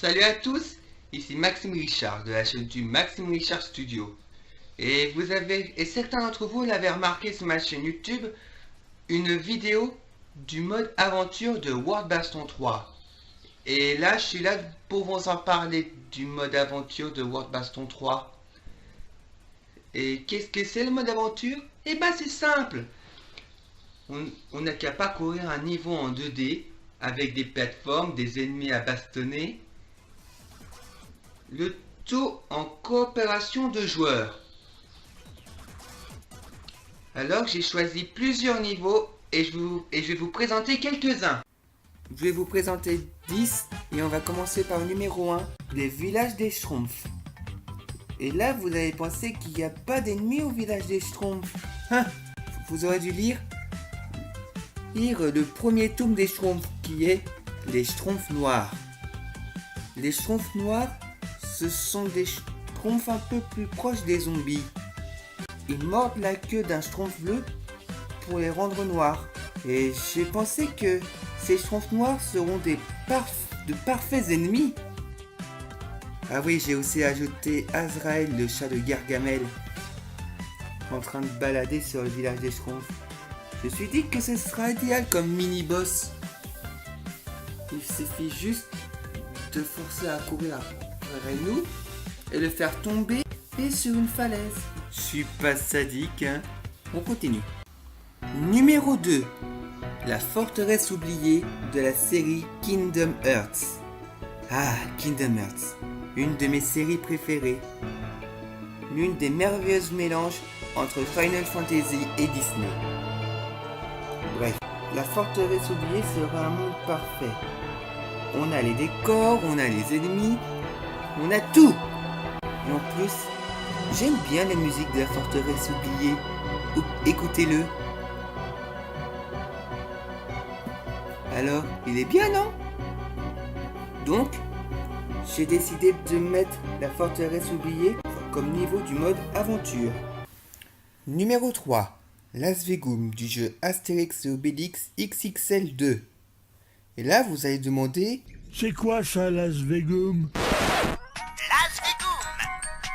Salut à tous, ici Maxime Richard de la chaîne du Maxime Richard Studio. Et certains d'entre vous l'avaient remarqué sur ma chaîne YouTube, une vidéo du mode aventure de World Baston 3. Et là, je suis là pour vous en parler du mode aventure de World Baston 3. Et qu'est-ce que c'est le mode aventure? Eh ben c'est simple. On n'a qu'à parcourir un niveau en 2D avec des plateformes, des ennemis à bastonner. Le tout en coopération de joueurs. Alors j'ai choisi plusieurs niveaux et je vais vous présenter quelques-uns. Je vais vous présenter 10 et on va commencer par le numéro 1, les villages des Schtroumpfs. Et là vous avez pensé qu'il n'y a pas d'ennemis au village des Schtroumpfs. Hein? Vous aurez dû lire le premier tome des Schtroumpfs qui est les Schtroumpfs noirs. Les Schtroumpfs noirs, ce sont des Schtroumpfs un peu plus proches des zombies. Ils mordent la queue d'un Schtroumpf bleu pour les rendre noirs. Et j'ai pensé que ces Schtroumpfs noirs seront de parfaits ennemis. Ah oui, j'ai aussi ajouté Azrael, le chat de Gargamel, en train de balader sur le village des Schtroumpfs. Je me suis dit que ce sera idéal comme mini-boss. Il suffit juste de forcer à courir après nous et le faire tomber sur une falaise. Je suis pas sadique, hein. On continue. Numéro 2. La forteresse oubliée de la série Kingdom Hearts. Ah, Kingdom Hearts. Une de mes séries préférées. L'une des merveilleuses mélanges entre Final Fantasy et Disney. Bref, la forteresse oubliée sera un monde parfait. On a les décors, on a les ennemis, on a tout. Et en plus, j'aime bien la musique de la forteresse oubliée. Écoutez-le. Alors, il est bien, non? Donc, j'ai décidé de mettre la forteresse oubliée comme niveau du mode aventure. Numéro 3. L'Asvegum du jeu Astérix et Obélix XXL 2. Et là, vous allez demander... C'est quoi ça, l'Asvegum? L'Asvegum,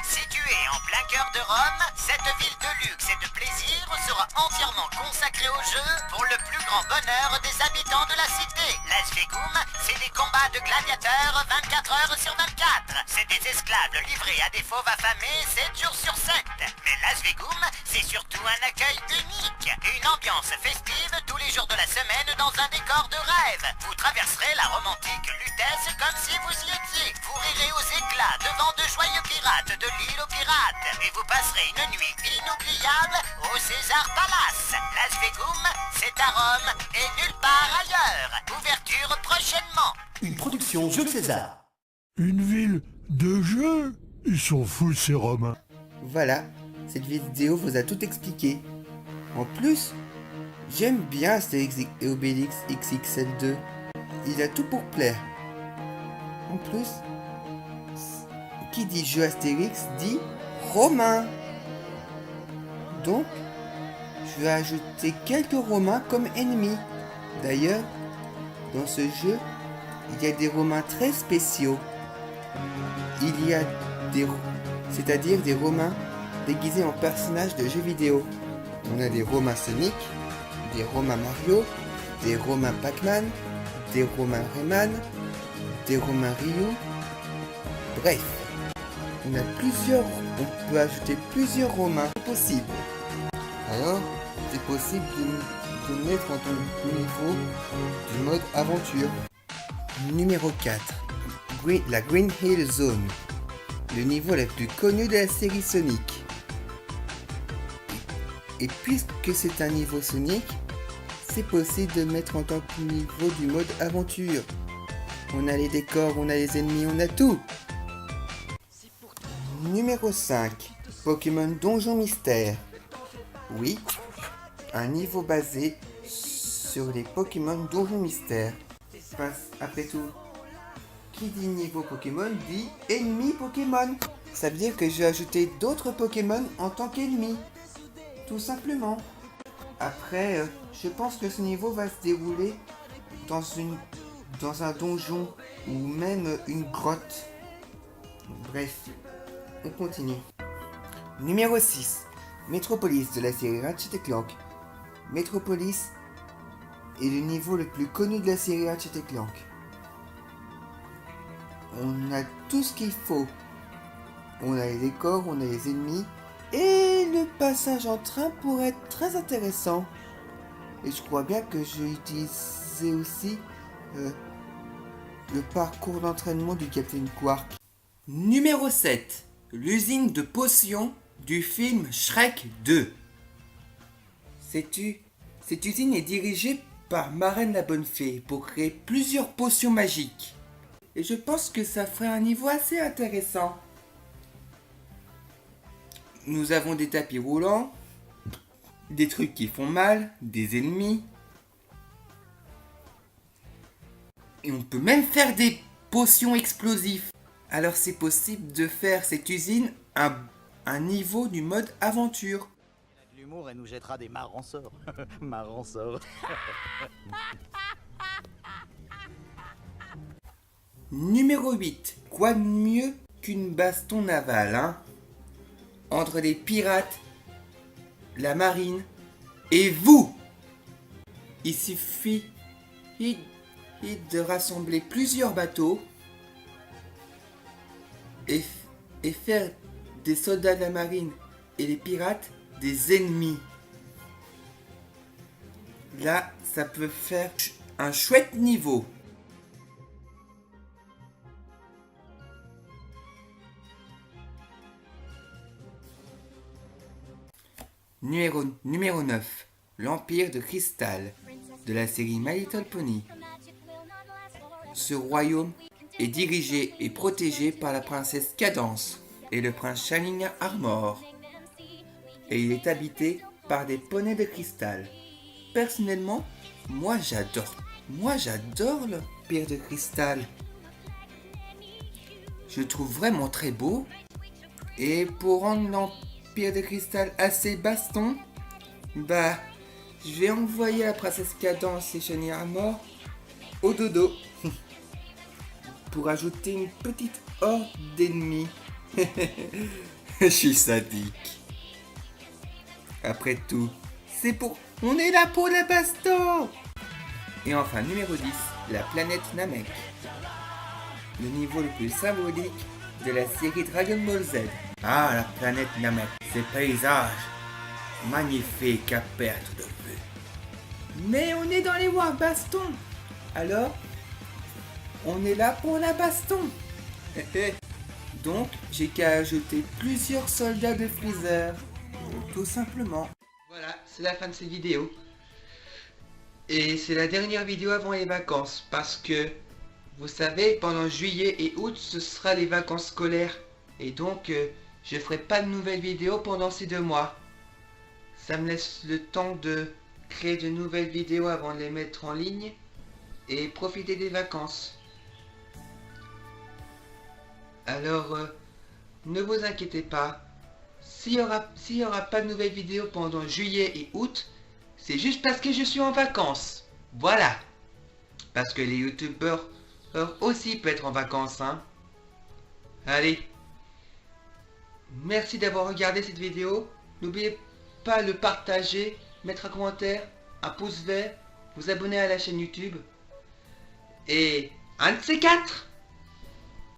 située en plein cœur de Rome, cette ville de luxe et de plaisir sera entièrement consacrée au jeu pour le plus grand bonheur des habitants de la cité. L'Asvegum, c'est des combats de gladiateurs 24 heures sur 24. C'est des esclaves livrés à des fauves affamés 7 jours sur 7. Mais l'Asvegum, c'est surtout un accueil unique. Une ambiance festive tous les jours de la semaine dans un décor de rêve. Vous traverserez la romantique Lutèce comme si vous y étiez. Vous rirez aux éclats devant de joyeux pirates de l'île aux pirates. Et vous passerez une nuit inoubliable au César Palace. L'Asvegum, c'est à Rome et nulle part ailleurs. Ouverture prochainement. Une production Jeux de César. Une ville de jeux? Ils sont fous ces Romains. Voilà, cette vidéo vous a tout expliqué. En plus, j'aime bien Astérix et Obélix XXL2. Il a tout pour plaire. En plus, qui dit jeu Astérix dit Romain. Donc, je vais ajouter quelques Romains comme ennemis. D'ailleurs, dans ce jeu, il y a des Romains très spéciaux. Il y a c'est-à-dire des Romains déguisés en personnages de jeux vidéo. On a des Romains Sonic, des Romains Mario, des Romains Pac-Man, des Romains Rayman, des Romains Ryu. Bref, on peut ajouter plusieurs Romains possibles. Alors, c'est possible de mettre en ton niveau du mode aventure. Numéro 4. La Green Hill Zone. Le niveau le plus connu de la série Sonic. Et puisque c'est un niveau Sonic, c'est possible de mettre en tant que niveau du mode aventure. On a les décors, on a les ennemis, on a tout. Numéro 5. Pokémon Donjon Mystère. Oui, un niveau basé sur les Pokémon Donjon Mystère. Après tout, qui dit niveau Pokémon dit ennemi Pokémon. Ça veut dire que j'ai ajouté d'autres Pokémon en tant qu'ennemis. Tout simplement. Après, je pense que ce niveau va se dérouler dans un donjon ou même une grotte. Bref, on continue. Numéro 6. Metropolis de la série Ratchet & Clank. Metropolis est le niveau le plus connu de la série Ratchet & Clank. On a tout ce qu'il faut. On a les décors, on a les ennemis, et le passage en train pourrait être très intéressant. Et je crois bien que j'ai utilisé aussi le parcours d'entraînement du Captain Quark. Numéro 7. L'usine de potions du film Shrek 2. Cette usine est dirigée par Marraine la Bonne Fée pour créer plusieurs potions magiques. Et je pense que ça ferait un niveau assez intéressant. Nous avons des tapis roulants, des trucs qui font mal, des ennemis. Et on peut même faire des potions explosives. Alors c'est possible de faire cette usine un niveau du mode aventure. De l'humour et nous jettera des marrants sorts. Marrants sorts. Numéro 8. Quoi de mieux qu'une baston navale, hein? Entre les pirates, la marine et vous. Il suffit de rassembler plusieurs bateaux et faire des soldats de la marine et les pirates des ennemis. Là, ça peut faire un chouette niveau. Numéro 9. L'Empire de Cristal de la série My Little Pony. Ce royaume est dirigé et protégé par la princesse Cadance et le prince Shining Armor. Et il est habité par des poneys de cristal. Personnellement, moi j'adore l'Empire de Cristal. Je le trouve vraiment très beau. Et pour rendre l'Empire de Cristal assez baston, je vais envoyer la princesse Cadance et Shining Armor au dodo. Pour ajouter une petite horde d'ennemis. Je suis sadique. Après tout, on est là pour la baston. Et enfin, numéro 10, la planète Namek. Le niveau le plus symbolique de la série Dragon Ball Z. Ah, la planète Namek, ces paysages magnifiques à perte de vue. Mais on est dans les War Baston. Alors, on est là pour la baston. Donc, j'ai qu'à ajouter plusieurs soldats de Freezer. Tout simplement. Voilà, c'est la fin de cette vidéo. Et c'est la dernière vidéo avant les vacances. Parce que, vous savez, pendant juillet et août, ce sera les vacances scolaires. Et donc, je ferai pas de nouvelles vidéos pendant ces 2 mois. Ça me laisse le temps de créer de nouvelles vidéos avant de les mettre en ligne. Et profiter des vacances. Alors, ne vous inquiétez pas. S'il y aura pas de nouvelles vidéos pendant juillet et août, c'est juste parce que je suis en vacances. Voilà. Parce que les youtubeurs aussi peuvent être en vacances, hein. Allez. Merci d'avoir regardé cette vidéo. N'oubliez pas de le partager, mettre un commentaire, un pouce vert, vous abonner à la chaîne YouTube. Et un de ces 4